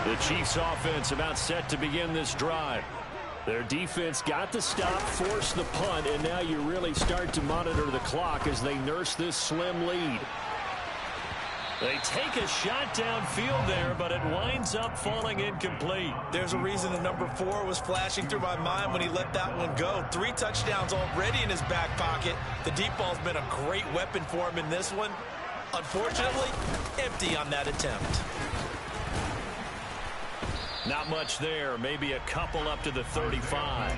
[SPEAKER 1] The Chiefs offense about set to begin this drive. Their defense got the stop, forced the punt, and now you really start to monitor the clock as they nurse this slim lead. They take a shot downfield there, but it winds up falling incomplete.
[SPEAKER 2] There's a reason the number 4 was flashing through my mind when he let that one go. 3 touchdowns already in his back pocket. The deep ball's been a great weapon for him in this one. Unfortunately, empty on that attempt.
[SPEAKER 1] Not much there. Maybe a couple up to the 35.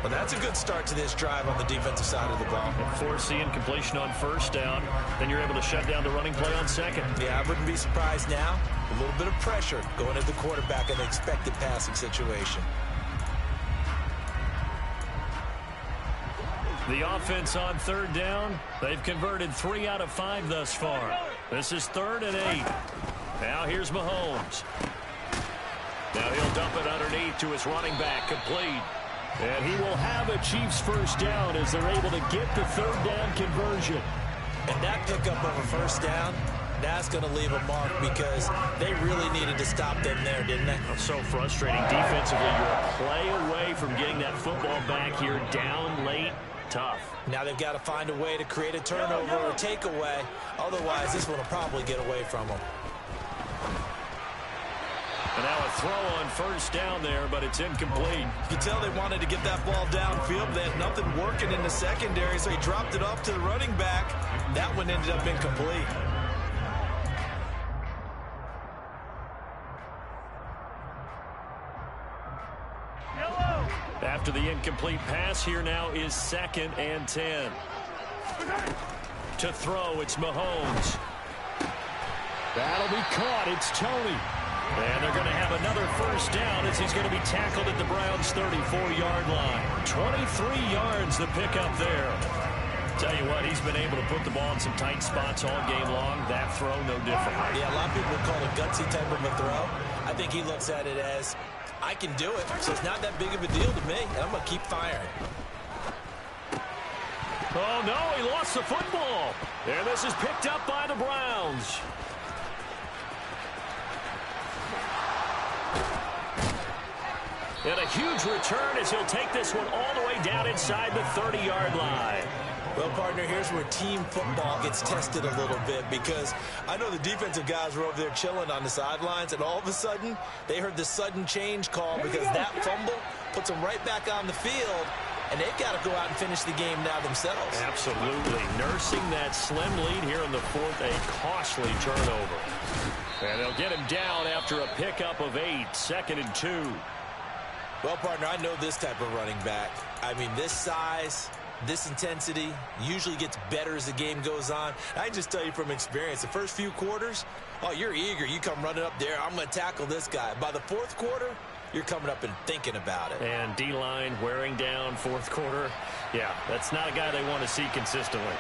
[SPEAKER 2] Well, that's a good start to this drive on the defensive side of the ball.
[SPEAKER 1] Force the incompletion on first down. Then you're able to shut down the running play on second.
[SPEAKER 2] Yeah, I wouldn't be surprised now. A little bit of pressure going at the quarterback in the expected passing situation.
[SPEAKER 1] The offense on third down, they've converted 3 out of 5 thus far. This is 3rd and 8. Now here's Mahomes. Now he'll dump it underneath to his running back, complete. And he will have a Chiefs first down as they're able to get the third down conversion.
[SPEAKER 2] And that pickup of a first down, that's going to leave a mark because they really needed to stop them there, didn't they?
[SPEAKER 1] So frustrating defensively. You're a play away from getting that football back here down late. Tough.
[SPEAKER 2] Now they've got to find a way to create a turnover or takeaway. Otherwise, this one will probably get away from them.
[SPEAKER 1] And now a throw on first down there, but it's incomplete.
[SPEAKER 3] You can tell they wanted to get that ball downfield. They had nothing working in the secondary, so he dropped it off to the running back. That one ended up incomplete.
[SPEAKER 1] After the incomplete pass, here now is 2nd and 10. To throw, it's Mahomes.
[SPEAKER 4] That'll be caught. It's Tony.
[SPEAKER 1] And they're going to have another first down as he's going to be tackled at the Browns' 34-yard line. 23 yards the pickup there. Tell you what, he's been able to put the ball in some tight spots all game long. That throw, no different.
[SPEAKER 2] Yeah, a lot of people would call it a gutsy type of a throw. I think he looks at it as, I can do it, so it's not that big of a deal to me, and I'm going to keep firing.
[SPEAKER 1] Oh, no, he lost the football. And this is picked up by the Browns. And a huge return as he'll take this one all the way down inside the 30-yard line.
[SPEAKER 3] Well, partner, here's where team football gets tested a little bit, because I know the defensive guys were over there chilling on the sidelines, and all of a sudden, they heard the sudden change call because that fumble puts them right back on the field, and they've got to go out and finish the game now themselves.
[SPEAKER 1] Absolutely. Nursing that slim lead here in the fourth, a costly turnover. And they'll get him down after a pickup of 8, 2nd and 2.
[SPEAKER 3] Well, partner, I know this type of running back. I mean, this size, this intensity usually gets better as the game goes on. I can just tell you from experience, the first few quarters, oh, you're eager. You come running up there, I'm going to tackle this guy. By the fourth quarter, you're coming up and thinking about it.
[SPEAKER 1] And D-line wearing down fourth quarter. Yeah, that's not a guy they want to see consistently.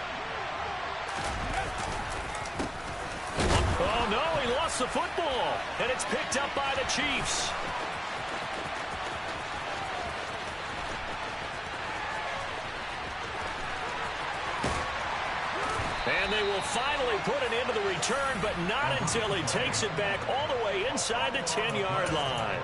[SPEAKER 1] Oh, no, he lost the football. And it's picked up by the Chiefs. And they will finally put an end to the return, but not until he takes it back all the way inside the 10-yard line.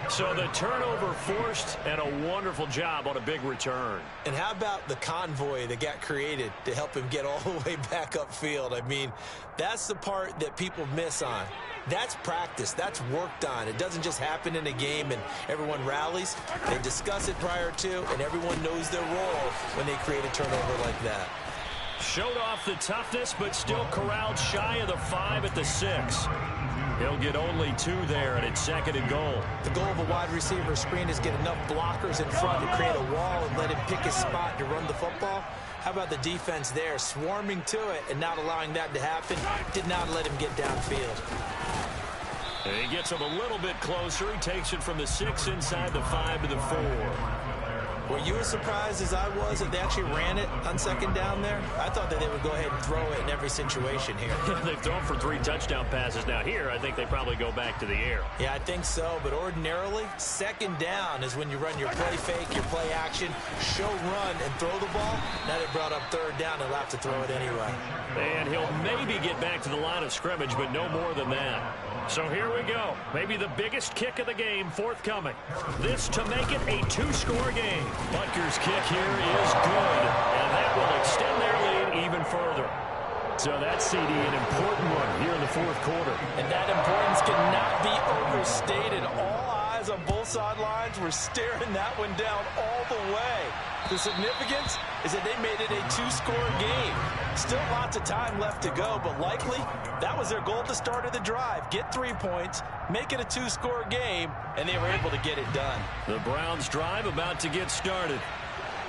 [SPEAKER 1] So the turnover forced, and a wonderful job on a big return.
[SPEAKER 3] And how about the convoy that got created to help him get all the way back upfield? I mean, that's the part that people miss on. That's practice. That's worked on. It doesn't just happen in a game and everyone rallies. They discuss it prior to, and everyone knows their role when they create a turnover like that.
[SPEAKER 1] Showed off the toughness, but still corralled shy of the 5 at the 6. He'll get only 2 there, and it's 2nd and goal.
[SPEAKER 3] The goal of a wide receiver screen is get enough blockers in front to create a wall and let him pick his spot to run the football. How about the defense there, swarming to it and not allowing that to happen? Did not let him get downfield.
[SPEAKER 1] And he gets him a little bit closer. He takes it from the 6 inside the 5 to the 4.
[SPEAKER 3] Were you as surprised as I was that they actually ran it on 2nd down there? I thought that they would go ahead and throw it in every situation here.
[SPEAKER 1] They've thrown for 3 touchdown passes. Now here, I think they probably go back to the air.
[SPEAKER 3] Yeah, I think so. But ordinarily, 2nd down is when you run your play fake, your play action, show run, and throw the ball. Now they brought up 3rd down and left to throw it anyway.
[SPEAKER 1] And he'll maybe get back to the line of scrimmage, but no more than that. So here we go. Maybe the biggest kick of the game forthcoming. This to make it a 2-score game. Butker's kick here is good, and that will extend their lead even further. So that's, CD, an important one here in the fourth quarter.
[SPEAKER 3] And that importance cannot be overstated. All eyes on both sidelines were staring that one down all the way. The significance is that they made it a 2-score game. Still lots of time left to go, but likely that was their goal at the start of the drive. Get 3 points, make it a 2-score game, and they were able to get it done.
[SPEAKER 1] The Browns' drive about to get started.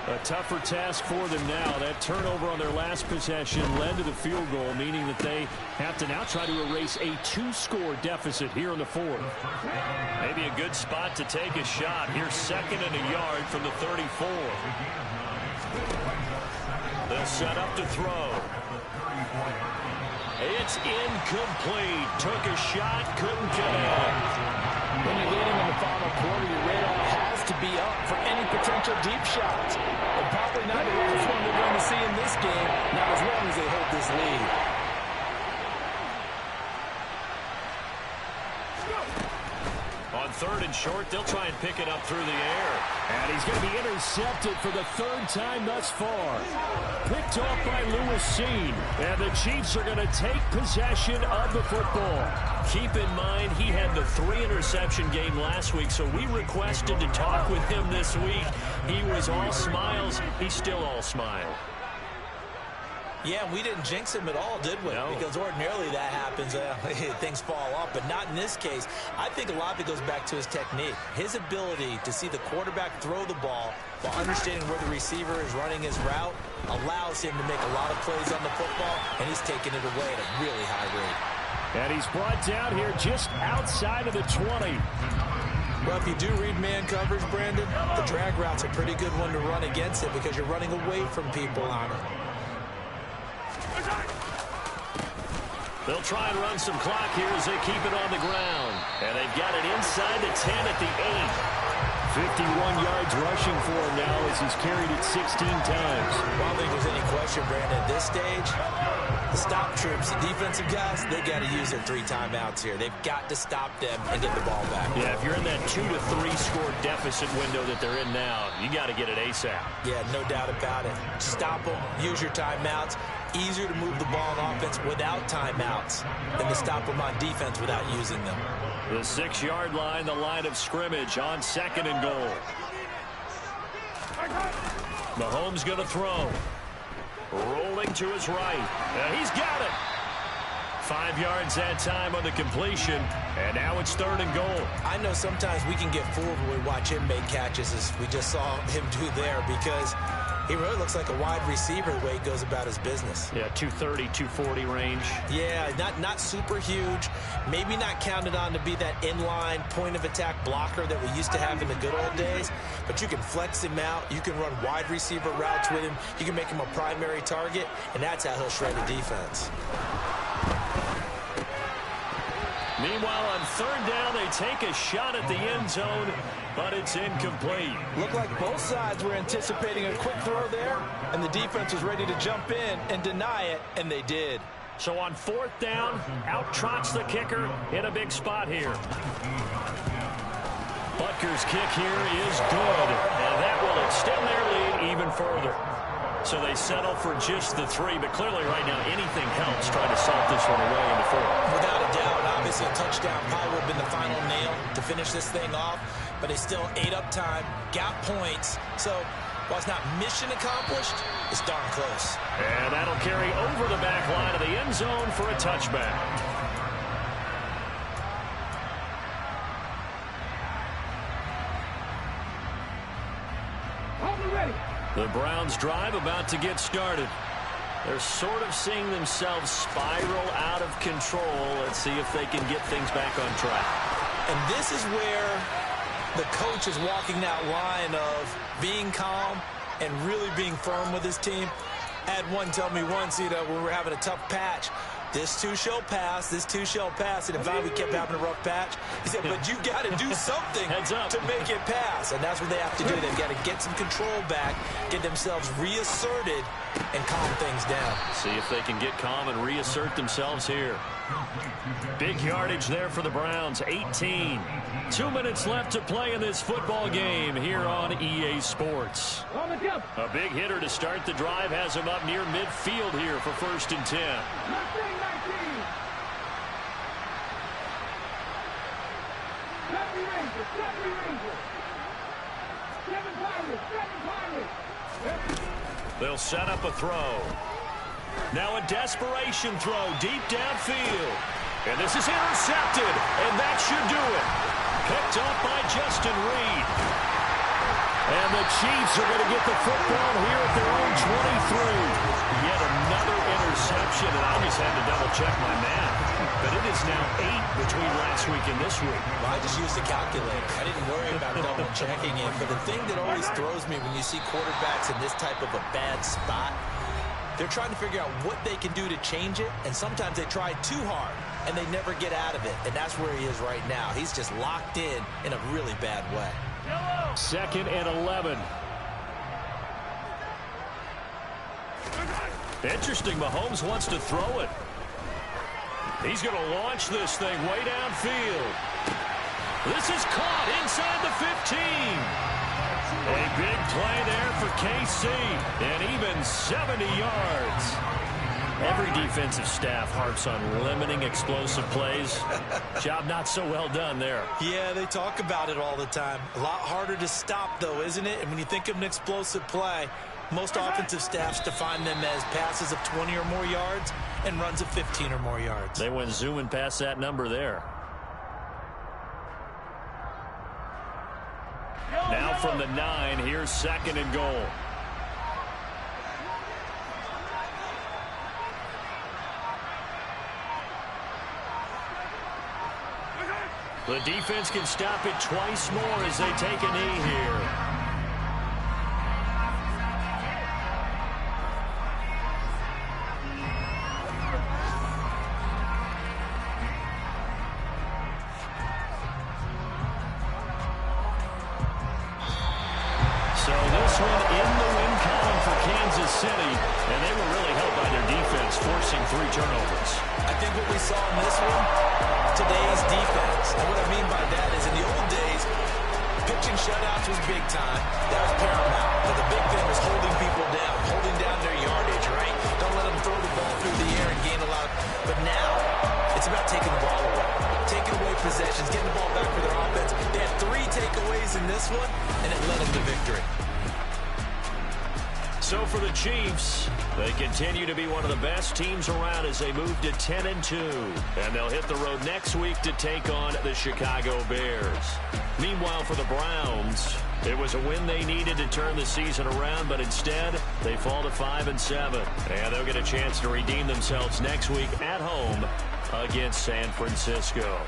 [SPEAKER 1] A tougher task for them now. That turnover on their last possession led to the field goal, meaning that they have to now try to erase a 2-score deficit here in the fourth. Maybe a good spot to take a shot. Here's 2nd and a yard from the 34. They'll set up to throw. It's incomplete. Took a shot, couldn't connect.
[SPEAKER 2] When you're leading in the final quarter, your radar has to be up for any potential deep shots. And probably not the last one we're going to see in this game, not as long as they hold this lead.
[SPEAKER 1] On 3rd and short, they'll try and pick it up through the air. And he's going to be intercepted for the 3rd time thus far. Picked off by Lewis Seen. And the Chiefs are going to take possession of the football. Keep in mind, he had the 3-interception game last week, so we requested to talk with him this week. He was all smiles. He's still all smile.
[SPEAKER 3] Yeah, we didn't jinx him at all, did we?
[SPEAKER 1] No.
[SPEAKER 3] Because ordinarily that happens, things fall off, but not in this case. I think a lot of it goes back to his technique. His ability to see the quarterback throw the ball while understanding where the receiver is running his route allows him to make a lot of plays on the football, and he's taking it away at a really high rate.
[SPEAKER 1] And he's brought down here just outside of the 20.
[SPEAKER 3] Well, if you do read man coverage, Brandon, the drag route's a pretty good one to run against it because you're running away from people on it.
[SPEAKER 1] They'll try and run some clock here as they keep it on the ground. And they've got it inside the 10 at the 8. 51 yards rushing for him now as he's carried it 16 times.
[SPEAKER 3] I don't think there's any
[SPEAKER 2] question, Brandon, at this stage, the stop troops, the defensive guys, they got to use their 3 timeouts here. They've got to stop them and get the ball back.
[SPEAKER 1] Yeah, if you're in that 2 to 3 score deficit window that they're in now, you got to get it ASAP.
[SPEAKER 2] Yeah, no doubt about it. Stop them, use your timeouts. Easier to move the ball on offense without timeouts than to stop them on defense without using them.
[SPEAKER 1] The 6-yard line, the line of scrimmage on 2nd and goal. Mahomes going to throw. Rolling to his right. He's got it. 5 yards that time on the completion. And now it's 3rd and goal.
[SPEAKER 2] I know sometimes we can get fooled when we watch him make catches, as we just saw him do there, because he really looks like a wide receiver the way he goes about his business.
[SPEAKER 1] Yeah, 230, 240 range.
[SPEAKER 2] Yeah, not super huge. Maybe not counted on to be that inline point-of-attack blocker that we used to have in the good old days. But you can flex him out. You can run wide receiver routes with him. You can make him a primary target, and that's how he'll shred a defense.
[SPEAKER 1] Meanwhile, on 3rd down, they take a shot at the end zone, but it's incomplete.
[SPEAKER 3] Looked like both sides were anticipating a quick throw there, and the defense was ready to jump in and deny it, and they did.
[SPEAKER 1] So on 4th down, out trots the kicker in a big spot here. Butker's kick here is good, and that will extend their lead even further. So they settle for just the 3, but clearly right now anything helps trying to salt this one away in the 4th.
[SPEAKER 2] Without a doubt, obviously a touchdown probably would have been the final nail to finish this thing off, but they still ate up time, got points. So while it's not mission accomplished, it's darn close.
[SPEAKER 1] And that'll carry over the back line of the end zone for a touchback. The Browns drive about to get started. They're sort of seeing themselves spiral out of control. Let's see if they can get things back on track.
[SPEAKER 2] And this is where the coach is walking that line of being calm and really being firm with his team. I had one tell me once, when we were having a tough patch, this too shall pass, this too shall pass. And if we kept having a rough patch, he said, but you got to do something to make it pass. And that's what they have to do. They've got to get some control back, get themselves reasserted, and calm things down.
[SPEAKER 1] See if they can get calm and reassert themselves here. Big yardage there for the Browns, 18. 2 minutes left to play in this football game here on EA Sports. A big hitter to start the drive has him up near midfield here for 1st and 10. They'll set up a throw. Now a desperation throw deep downfield. And this is intercepted, and that should do it. Picked up by Justin Reed. And the Chiefs are going to get the football here at their own 23. Yet another interception, and I just had to double-check my math. But it is now 8 between last week and this week.
[SPEAKER 2] Well, I just used a calculator. I didn't worry about double-checking it. But the thing that always throws me when you see quarterbacks in this type of a bad spot, they're trying to figure out what they can do to change it, and sometimes they try too hard, and they never get out of it. And that's where he is right now. He's just locked in a really bad way.
[SPEAKER 1] 2nd and 11. Interesting, Mahomes wants to throw it. He's going to launch this thing way downfield. This is caught inside the 15. A big play there for KC, and even 70 yards. Every defensive staff harps on limiting explosive plays. Job not so well done there.
[SPEAKER 2] Yeah, they talk about it all the time. A lot harder to stop, though, isn't it? And when you think of an explosive play, most offensive staffs define them as passes of 20 or more yards and runs of 15 or more yards.
[SPEAKER 1] They went zooming past that number there. Now from the 9, here's 2nd and goal. The defense can stop it twice more as they take a knee here. City, and they were really helped by their defense, forcing 3 turnovers.
[SPEAKER 2] I think what we saw in this one, today's defense. And what I mean by that is in the old days, pitching shutouts was big time. That was paramount. But the big thing was holding people down, holding down their yardage, right? Don't let them throw the ball through the air and gain a lot. But now, it's about taking the ball away. Taking away possessions, getting the ball back for their offense. They had 3 takeaways in this one, and it led them to victory.
[SPEAKER 1] So for the Chiefs, they continue to be one of the best teams around as they move to 10-2. And they'll hit the road next week to take on the Chicago Bears. Meanwhile, for the Browns, it was a win they needed to turn the season around, but instead, they fall to 5-7. And they'll get a chance to redeem themselves next week at home against San Francisco.